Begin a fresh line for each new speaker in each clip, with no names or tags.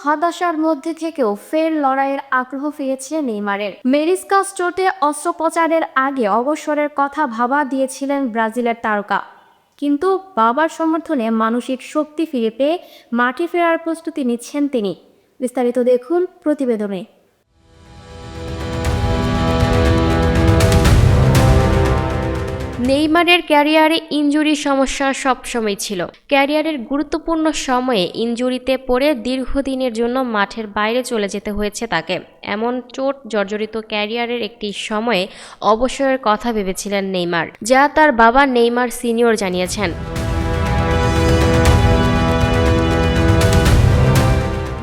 হতাশার মধ্যে থেকেও ফের লড়াইয়ের আগ্রহ ফিরেছে নেইমারের। মেনিসকাস চোটে অস্ত্রোপচারের আগে অবসরের কথা ভাবা দিয়েছিলেন ব্রাজিলের তারকা, কিন্তু বাবার সমর্থনে মানসিক শক্তি ফিরে পেয়ে মাঠে ফেরার প্রস্তুতি নিচ্ছেন তিনি। বিস্তারিত দেখুন প্রতিবেদনে। নেইমারের ক্যারিয়ারে ইনজুরির সমস্যা সবসময় ছিল। ক্যারিয়ারের গুরুত্বপূর্ণ সময়ে ইনজুরিতে পড়ে দীর্ঘদিনের জন্য মাঠের বাইরে চলে যেতে হয়েছে তাকে। এমন চোট জর্জরিত ক্যারিয়ারের একটি সময়ে অবসরের কথা ভেবেছিলেন নেইমার, যা তার বাবা নেইমার সিনিয়র জানিয়েছেন।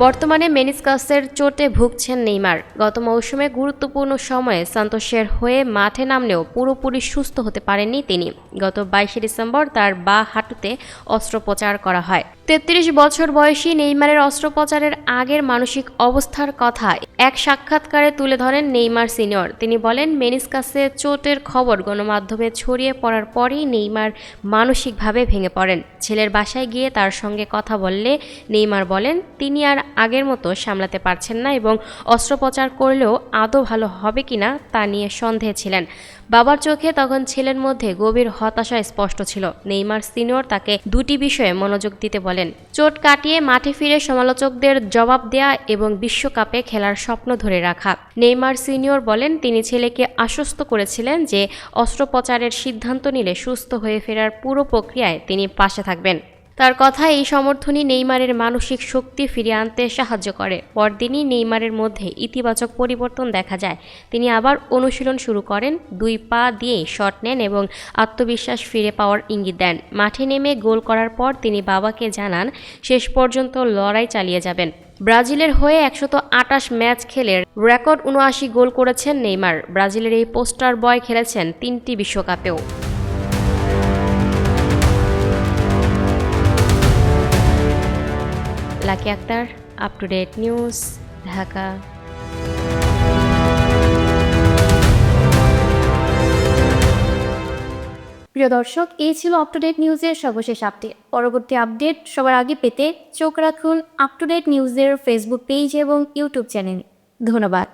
বর্তমানে মেনিসকাসের চোটে ভুগছেন নেইমার। গত মৌসুমে গুরুত্বপূর্ণ সময়ে সান্তোসের হয়ে মাঠে নামলেও পুরোপুরি সুস্থ হতে পারেননি তিনি। গত 22 ডিসেম্বর তার বাঁ হাঁটুতে অস্ত্রোপচার করা হয়। 33 বছর বয়সী নেইমারের অস্ত্রোপচারের আগের মানসিক অবস্থার কথা এক সাক্ষাৎকারে তুলে ধরেন নেইমার সিনিয়র। তিনি বলেন, মেনিসকাসে চোটের খবর গণমাধ্যমে ছড়িয়ে পড়ার পরেই নেইমার মানসিকভাবে ভেঙে পড়েন। ছেলের বাসায় গিয়ে তার সঙ্গে কথা বললে নেইমার বলেন তিনি আর আগের মতো সামলাতে পারছেন না এবং অস্ত্রোপচার করলেও আদৌ ভালো হবে কিনা তা নিয়ে সন্দেহে ছিলেন। বাবার চোখে তখন ছেলের মধ্যে গভীর হতাশা স্পষ্ট ছিল। নেইমার সিনিয়র তাকে দুটি বিষয়ে মনোযোগ দিতে বলেন: চোট কাটিয়ে মাঠে ফিরে সমালোচকদের জবাব দেয়া এবং বিশ্বকাপে খেলার স্বপ্ন ধরে রাখা। নেইমার সিনিয়র বলেন, তিনি ছেলেকে আশ্বস্ত করেছিলেন যে অস্ত্রোপচারের সিদ্ধান্ত নিলে সুস্থ হয়ে ফেরার পুরো প্রক্রিয়ায় তিনি পাশে থাকবেন। তার কথায় এই সমর্থনই নেইমারের মানসিক শক্তি ফিরিয়ে আনতে সাহায্য করে। পরদিনই নেইমারের মধ্যে ইতিবাচক পরিবর্তন দেখা যায়। তিনি আবার অনুশীলন শুরু করেন, 2 পা দিয়ে শট নেন এবং আত্মবিশ্বাস ফিরে পাওয়ার ইঙ্গিত দেন। মাঠে নেমে গোল করার পর তিনি বাবাকে জানান শেষ পর্যন্ত লড়াই চালিয়ে যাবেন। ব্রাজিলের হয়ে 128 ম্যাচ খেলে রেকর্ড 79 গোল করেছেন নেইমার। ব্রাজিলের এই পোস্টার বয় খেলেছেন 3টি বিশ্বকাপেও। Lucky Akter, up to date news, Dhaka. প্রিয় দর্শক, এই ছিল আপ টু ডেট নিউজের সর্বশেষ আপডেট। পরবর্তী আপডেট সবার আগে পেতে চোখ রাখুন আপ টু ডেট নিউজের ফেসবুক পেজ এবং ইউটিউব চ্যানেলে। ধন্যবাদ।